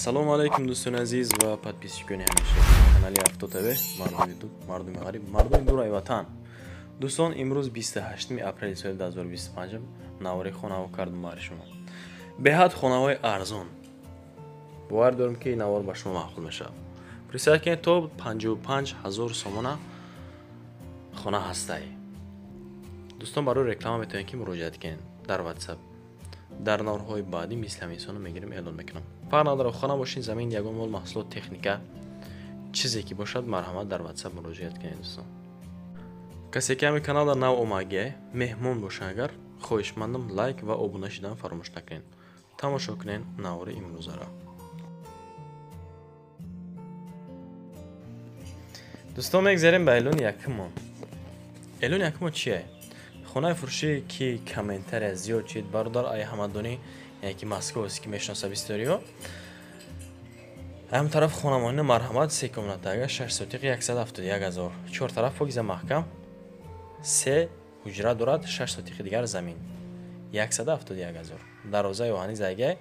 Ассалому алейкум дӯстони азиз ва подписчикони ҳамеша канали Авто ТВ, мардуми дур, мардуми ғариб, мардуми дурай ватан. Дӯстон, имрӯз 28 апрели соли 2025 навори хонаҳо кардум бари шумо. Беҳад хонаҳои арзон. бовар дорем ки навор ба шумо маъқул мешавад. Присад кунед то 55,000 сомона хона ҳастай. дӯстон, барои реклама метавонед ки муроҷиат кунед дар WhatsApp. дар наврҳои баъдӣ мисли ҳамисоно мегирем, эълон мекунам. фарқ надорад хона бошин, замин, ягон мол маҳсулот, техника, чизе ки бошад, марҳамат дар WhatsApp муроҷиат кунед дӯстон. касе ки ҳамин канал дар нав омагия меҳмон бошад, агар хоҳишмандам лайк ва обуна шидан фаромӯш накунед. тамошо кунед навори имрӯзаро. дӯстон, мегзарем ба эълони якумон. эълони якумон чие? хонаи фурӯшӣ ки комментария зиёд чид, бародар ай ҳамадонӣ, яъне ки московский мешиноса бисёриҳо. ҳам тараф хонамонӣ марҳамат 3 комнатага 6 сотиқи 171,000. чор тараф покиза маҳкам, 3 ҳуҷра дорад, 6 сотиқи дигар замин. 171,000. дарвозаи оҳани зайгай.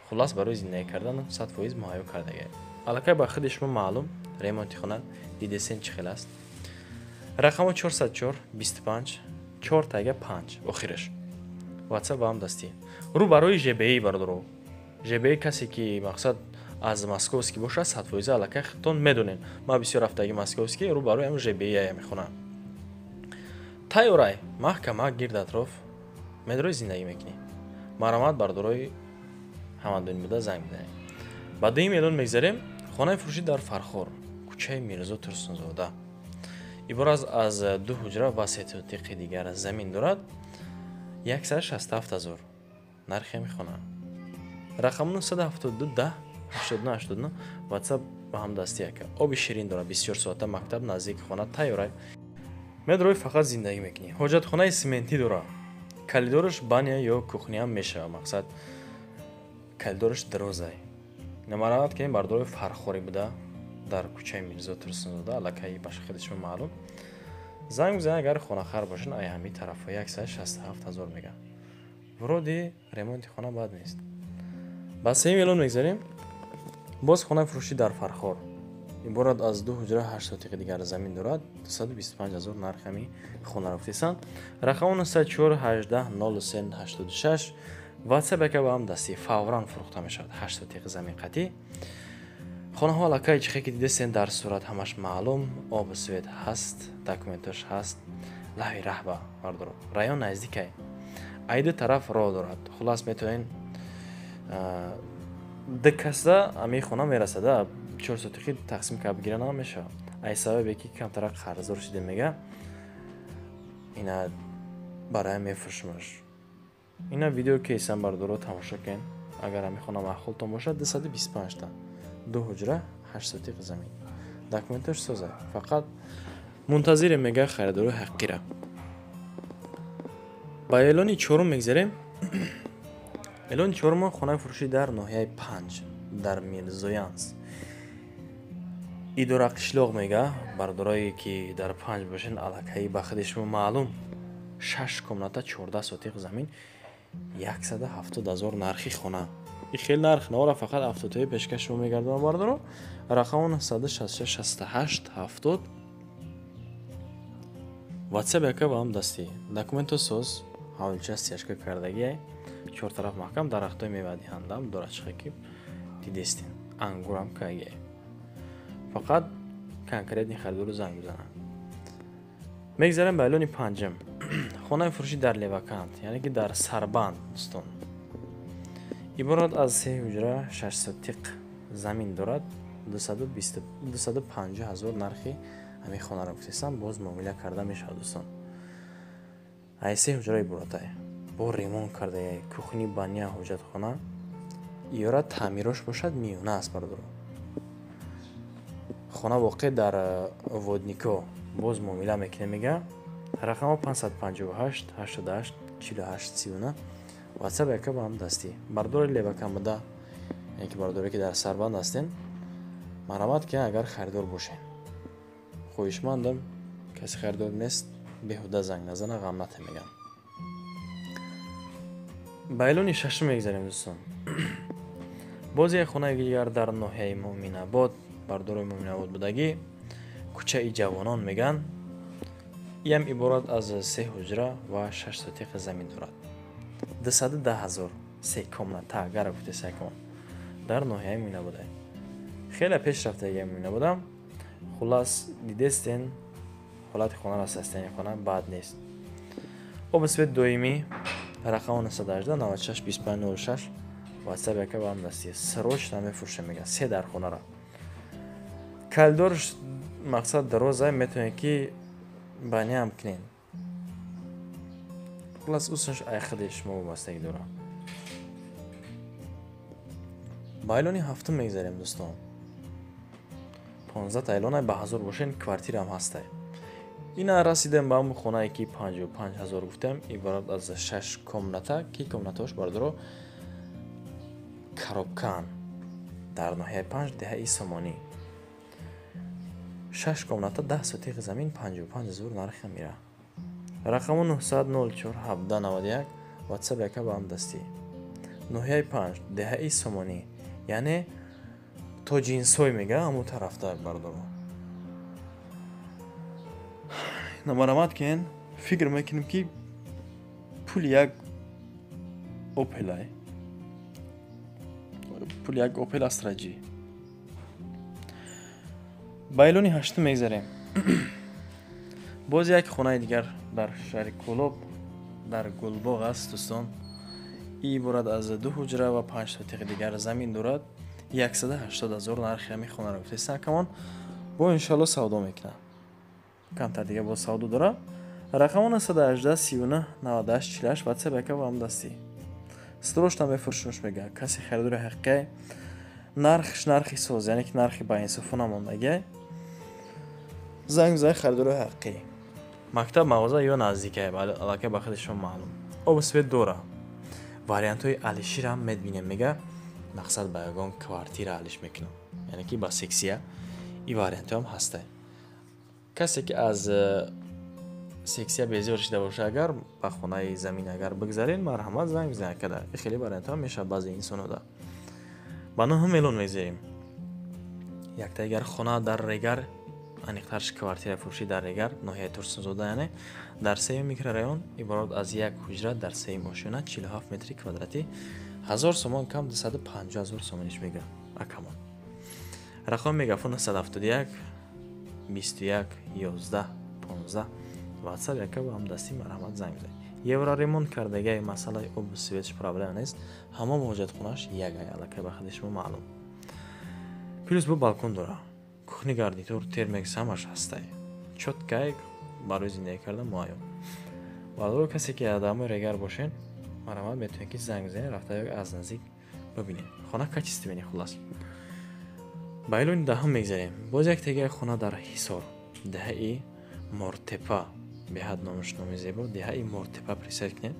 хулос барои зиндагӣ кардан 100% муҳайё кардагай. аллакай ба худи шумо маълум, ремонти хона дидесен чӣ хел аст. рақамо 404 25 4-5 охираш. WhatsApp ба ҳам дастӣ. рӯ барои ЖБИ бародаро. ЖБИ касе ки мақсад аз московский бошад 100% аллакай хитон медонем. ма бисёр рафтаги московский рӯ барои ҳам ЖБИ ая мехонам. тайёрай маҳкама гирд атроф медрои зиндагӣ мекунӣ. марҳамат бародарои ҳамадонӣ буда занг бизанед. ба дуюм эълон мегзарем. хонаи фурӯшӣ дар Фархор, кӯчаи Мирзо Турсунзода. иборат аз 2 ҳуҷра ва 3 сотиқи дигар замин дорад. 167,000. нархи ҳамин хона. рақам 972 10 89 89. WhatsApp ба ҳам дастӣ яка. оби ширин дорад, бисёр соата мактаб наздики хона. тайёрай медрои фақат зиндагӣ мекунӣ. ҳоҷатхонаи сементӣ дорад. калидораш баня ё кухняам мешавад. мақсад калидораш дарозай. намаравад ки бардорои Фархори буда дар кӯчаи Мирзо Турсунзода, аллакай ба шахиди шумо маълум. занг бизанед агар хонахар бошин, ай ҳамин тарафҳо 167,000 мегӯяд. вуруди ремонти хона бад нест. ба сеюм эълон мегзарем. боз хонаи фурӯшӣ дар Фархор. иборат аз 2 ҳуҷра 8 сотиқи дигар замин дорад. 225,000 нархи ҳамин хонаро гуфтесанд. рақам 94 18 03 86. WhatsApp яка ба ҳам дастӣ. фавран фурӯхта мешавад. 8 сотиқи замин қатъӣ. хонаҳо аллакай чихе ки дидесен дар сурат ҳамаш маълум. оби свет ҳаст, документаш ҳаст. лаҳви раҳба бардоро. район наздикай. айду тараф роҳ дорад. хулас метавонен дикаса ами хона мерасада 4 сотиқи тақсим ка бигира намешавад. ай сабабе ки камтарак қарздор шидем мега. ина барои мефурӯшимаш. ина видео ки исан бардоро тамошо кунед. агар ами хона маъқултон бошад 225 та. 2 ҳуҷра 8 сотиқи замин. документаш соза. фақат мунтазире мега харидори ҳаққира. ба эълони чорум мегзарем. эълони чорум хонаи фурӯшӣ дар ноҳияи 5 дар Мирзоянс. идора қишлоқ мега. бардорои ки дар 5 бошен, аллакай ба худи шумо маълум. 6 комната 14 сотиқ замин. 170,000 нархи хона. ин хел нарх навора, фақат автотои пешкаш шумо мегардонам бардоро. рақам 966 68 70. WhatsApp яка ба ҳам дастӣ. документу соз ҳавлча стяжка кардагиай. чор тараф маҳкам. дарахтои мевадиҳандам дорад чихе ки дидестин. ангурам кагиай. фақат конкретни харидору занг бизанам. мегзарам ба эълони панҷум. хонаи фурӯшӣ дар Левакант, яъне ки дар Сарбанд дӯстон. иборат аз 3 ҳуҷра 6 сотиқ замин дорад. 250,000 нархи ҳамин хонаро гуфтесам. боз муомила карда мешавад дӯстон. ай 3 ҳуҷра иборатай. бо ремонт кардаи кухни, баня, ҳоҷатхона. иёра таъмирош бошад, миёна аст бардоро. хона воқеъ дар Воднико. боз муомила мекунем мега. рақамо 558 88 48 39. WhatsApp яка ба ҳам дастӣ. бардори Левакан буда, яъне ки бардоре ки дар Сарбанд ҳастен, марҳамат ки агар харидор бошен. хоҳишмандам каси харидор нест, беҳуда занг назана, ғам натем мегам. ба эълони шашум мегзарем дӯстон. боз як хонаи дигар дар ноҳияи Муъминобод бар дорои Муъминобод будагӣ кӯчаи ҷавонон меган. ям иборат аз 3 ҳуҷра ва 6 сотиқи замин дорад. 210,000 се комната гара гуфте секон дар ноҳияи Муъминобод. хеле пешрафтаги Муъминободам. хулас дидестен ҳолати хонаро состояние хона бад нест. оби свет доимӣ рақам 918 96 2506 WhatsApp яка вам дасти срочно мефурӯшем мега 3 дар хонаро. калидорш мақсад дароза метавонед ки баням кунен. хулас уснаш ай худи шумо вобастагӣ дорад. ба айлони ҳафтум мегзарем дӯстон. 15 айлона ба ҳазор бошен квартирам ҳастай. ина расидем ба ҳамун хонае ки 55,000 гуфтем, иборат аз 6 комната ки комнатаош бардоро коробкаан дар ноҳияи 5 деҳаи Сомонӣ. 6 комната 10 сотиқи замин 55,000 нархи мира. рақаму 900 04 1791 WhatsApp яка ба ҳам дастӣ. ноҳияи 5 деҳаи Сомонӣ, яъне тоҷинсой мега ҳамун тарафта бардоро. намарамат кен фикр мекунем ки пули як опелай. пули як опел астраҷӣ. ба айлони ҳаштум мегзарем. боз як хонаи дигар дар шаҳри Кӯлоб дар Гулбоғ аст дӯстон. иборат аз 2 ҳуҷра ва 5 сотиқи дигар замин дорад. 180,000 нархи ҳамин хонаро гуфтестан камон бо иншоалло савдо мекунад. камтар дига бо савдо дора. рақаму 918 39 98 48 WhatsApp яка ба ҳам дастӣ. срочно мефурӯшмеш мега каси харидори ҳақиқӣ нархш нархи соз, яъне ки нархи ба инсофу намондагӣ. занг бизанед харидори ҳақиқӣ. мактаб мағоза ё наздикае аллакай ба худи шумо маълум. оби свет дора. вариантҳои алиширам медбинем мега мақсад ба ягон квартира алиш мекунам, яъне ки ба сексия и вариантҳоям ҳастай. касе ки аз сексия безор шида боша агар ба хонаи замин агар бигзарен марҳамат занг бизанед када. хеле вариантҳо мешавад баъзи инсонода. ба ноҳум эълон мегзарем. якта дигар хона дар Регар, аниқтарш квартира фурӯшӣ дар Регар ноҳияи Турсунзода, яъне дар 3 микрорайон, иборат аз як ҳуҷра дар 3 мошина 47 метри квадратӣ 1000 сомон кам 250,000 сомониш мега акамон. рақам мегафон 971 21 11 15 WhatsApp яка ба ҳам дастӣ марҳамат занг бизанед. евро ремонт кардагии масъалаи обу светш проблема нест. ҳамон ҳоҷатхонаш ягай аллакай ба худи шумо маълум. плюс бу балкон дора. кухни гарнитур термекс ҳамаш ҳастай. чоткай барои зиндагӣ кардан муайён. вало касе ки адамои Регар бошен марҳамат метавонед ки занг бизанед рафта аз наздик бибинед. хона качисти бинед хулас. ба айлони даҳум мегзарем. боз як тегия хона дар Ҳисор деҳаи Мортепа беҳад номаш номи зебо деҳаи Мортепа присед кунед.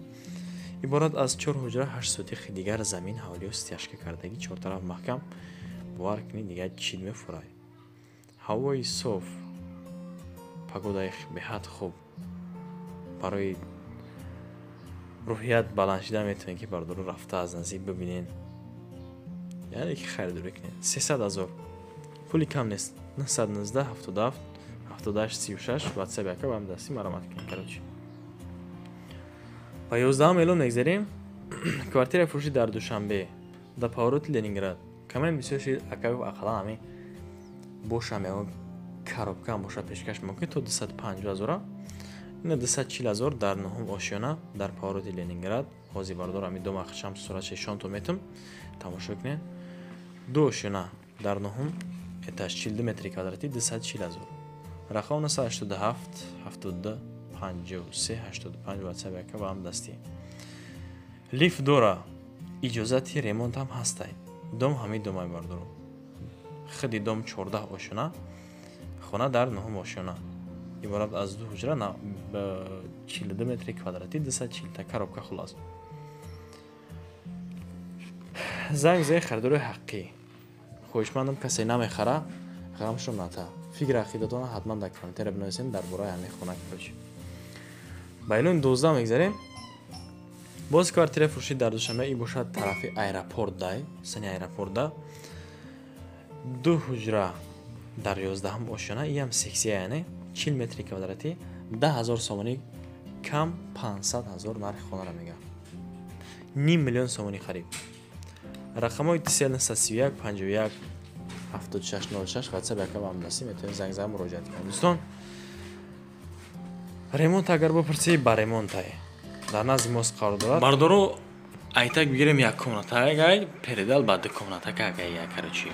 иборат аз 4 ҳуҷра 8 сотиқи дигар замин ҳавлиё стяжка кардагӣ 4 тараф маҳкам бовар кунед дига чид мефурай. ҳавои соф, погодаи беҳад хуб барои рӯҳият баланд шида метавонед ки бардоро рафта аз наздик бибинед, яъне ки харидорӣ кунед. 300,000 пули кам нест. 919 77 78 36 WhatsApp яка ба ҳам дастӣ марҳамат кунед карочи. ба 11 эълон мегзарем. квартира фурӯшӣ дар Душанбе дар повороти Ленинград. камен бисёр шид акаи ақаллан ҳамин бошам ягон коробка ҳам боша пешкаш мумкин то 250,000. ина 240,000 дар ноҳум ошёна дар повороти Ленинград. ҳозир бардор ҳамин ду махшам сурачи шонто метум тамошо кунед. ду ошёна дар ноҳум этаж 42 метри квадратӣ 240,000. рақам 987 72 53 85 WhatsApp яка ба ҳам дастӣ. лифт дора. иҷозати ремонт ҳам ҳастай. дом ҳамин домай бардоро. худи дом 14 ошёна. хона дар ноҳум ошёна. иборат аз 2 ҳуҷра 42 метри квадратӣ 240 та коробка хулос. занг зай харидори ҳаққӣ. хоҳишмандам касе намехара ғамшо ната. фикри ақидатона ҳатман дар комментария бинависед дар бораи ҳамин хона карочи. ба айлони 12 мегзарем. боз квартира фурӯшӣ дар Душанбе ин бошад тарафи аэропорт дай сани аэропорта 2 ҳуҷра дар 11 ошёна иам сексия яъне 40 метри квадратӣ 10,000 сомонӣ кам 500,000 нархи хонара мега 5 миллион сомонӣ хариб. рақамҳои TCL 931 51 7606 WhatsApp якам амдасти метавонед занг зада муроҷиат кунед. дӯстон, ремонт агар бопурсӣ ба ремонтай дар назди мост қарор дорад. Бардоро айтак бигирем як комната гай передал ба ду комната гай як карочи.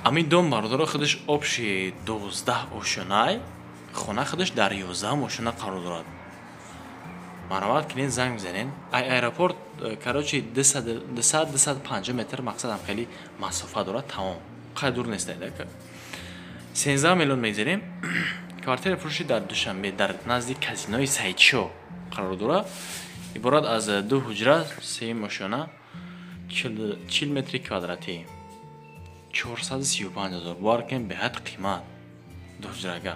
Ами дом бардоро худаш обши 12 ошонай хона худаш дар 11 ошона қарор дорад. марават кинен занг бизанен. Аэропорт карочи 200-250 метр мақсадам хеле масофа дорад тамом. қай дур нест ка. 13 миллион мегзарем. квартира фурӯшӣ дар Душанбе дар назди казинои Сайдшо қарор дорад. иборат аз 2 ҳуҷра 3 ошона 40 метри квадратӣ 435,000 баркен беҳад қимат 2 ҳуҷрага.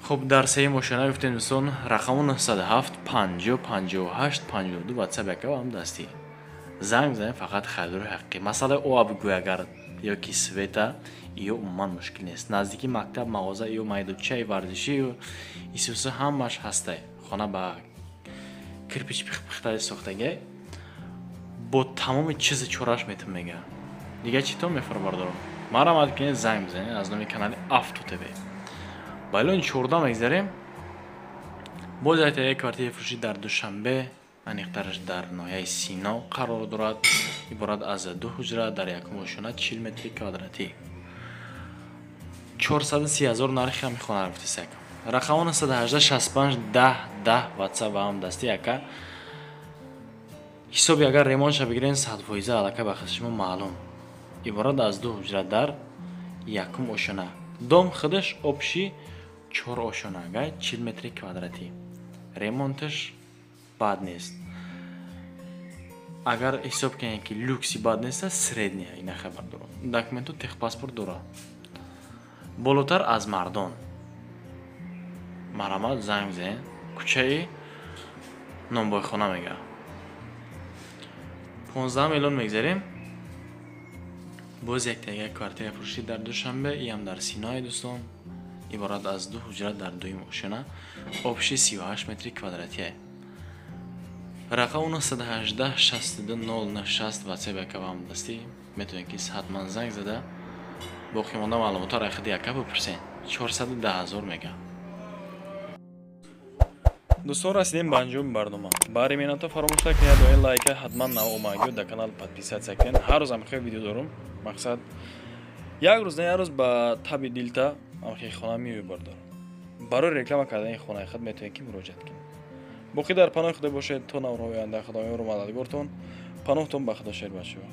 хуб дар 3 ошона гуфтем дӯстон рақаму 907 50 58 52 WhatsApp якава ҳам дастӣ. занг занем фақат харидори ҳақиқӣ. масъалаи об гӯягар ёки света ё умуман мушкил нест. наздики мактаб мағоза ё майдончаи варзишӣ ё исуса ҳамаш ҳастай. хона ба кирпич пихтаи сохтагӣ бо тамоми чизи чораш метам мега. дига чӣ то мефар бардорам. марамад кине занг бизанед аз номи канали Авто ТВ. байлони 14 мегзарем. боз айтаи квартира фурӯшӣ дар Душанбе аниқтараш дар ноҳияи Сино қарор дорад. иборат аз 2 ҳуҷра дар якум ошона 40 метри квадратӣ 430,000 нархи ҳами хона гуфтаст яка. рақамон 118 65 10 10 WhatsApp ҳам дасти яка. ҳисоби агар ремонт ша бигирен 100% алака ба хизишмо маълум. иборат аз 2 ҳуҷра дар якум ошона. дом худаш обши 4 ошона гай 40 метри квадратӣ. ремонташ бад нест. агар ҳисоб кунем ки люкси бад нест средния ина хабар дорам. документу техпаспорт дора. болотар аз мардон. марамад занг зен кӯчаи номбойхона мега. 15 миллион мегзарем. боз яктага квартира фурӯшӣ дар Душанбе иам дар Синои дӯстон. иборат аз 2 ҳуҷра дар дуюм ошона обши 38 метри квадратӣ. рақам 918 62 006 WhatsApp якава ҳам дастӣ метавонед ки ҳатман занг зада боқӣ монда маълумотро айхиди яка бипурсен. 410,000 мега. дӯстон, расидем ба анҷоми барнома. бари менато фаромӯш накунед доин лайка ҳатман наомагиё да канал подписатсия кунед. ҳар рӯз амхе видео дорум. мақсад як рӯз не як рӯз ба таби дилта амхе хона мебардорам. барои реклама кардани хонаи худ метавонед ки муроҷиат кунед. боқӣ дар паноҳи худо бошед то навроҳои оянда. худоён мададгортон. паноҳтон ба худо шер бачаҳо.